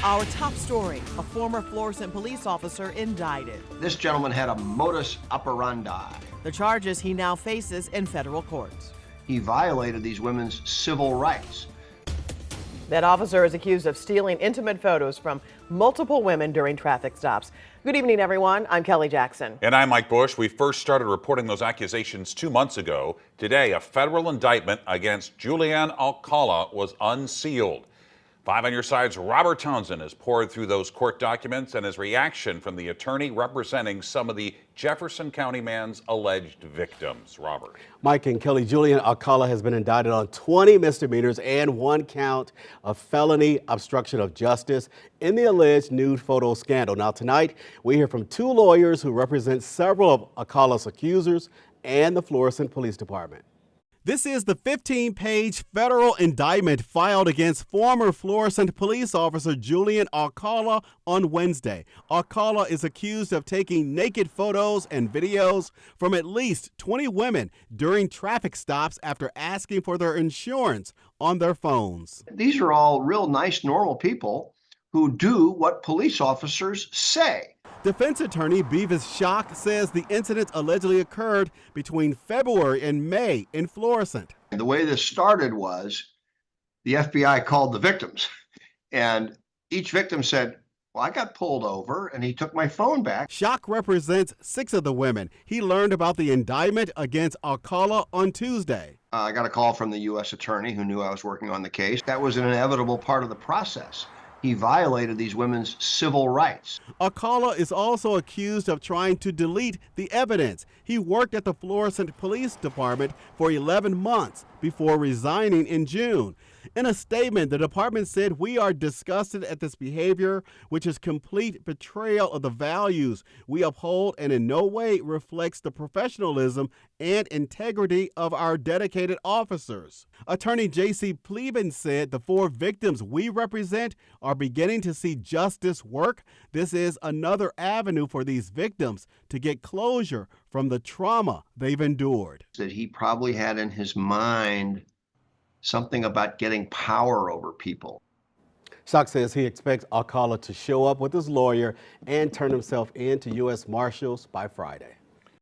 Our top story, a former Florissant police officer indicted. This gentleman had a modus operandi. The charges he now faces in federal courts. He violated these women's civil rights. That officer is accused of stealing intimate photos from multiple women during traffic stops. Good evening, everyone. I'm Kelly Jackson. And I'm Mike Bush. We first started reporting those accusations 2 months ago. Today, a federal indictment against Julianne Alcala was unsealed. 5 on your side's Robert Townsend has poured through those court documents and his reaction from the attorney representing some of the Jefferson County man's alleged victims. Robert. Mike and Kelly, Julianne Alcala has been indicted on 20 misdemeanors and 1 count of felony obstruction of justice in the alleged nude photo scandal. Now tonight, we hear from 2 lawyers who represent several of Alcala's accusers and the Florissant Police Department. This is the 15-page federal indictment filed against former Florissant police officer Julianne Alcala on Wednesday. Alcala is accused of taking naked photos and videos from at least 20 women during traffic stops after asking for their insurance on their phones. These are all real nice, normal people who do what police officers say. Defense attorney Beavis Schock says the incident allegedly occurred between February and May in Florissant. The way this started was the FBI called the victims, and each victim said, well, I got pulled over and he took my phone back. Schock represents 6 of the women. He learned about the indictment against Alcala on Tuesday. I got a call from the U.S. attorney who knew I was working on the case. That was an inevitable part of the process. He violated these women's civil rights. Alcala is also accused of trying to delete the evidence. He worked at the Florissant Police Department for 11 months before resigning in June. In a statement, the department said, "We are disgusted at this behavior, which is complete betrayal of the values we uphold and in no way reflects the professionalism and integrity of our dedicated officers." Attorney J.C. Pleben said the 4 victims we represent are beginning to see justice work. This is another avenue for these victims to get closure from the trauma they've endured. That he probably had in his mind something about getting power over people. Schock says he expects Alcala to show up with his lawyer and turn himself in to U.S. Marshals by Friday.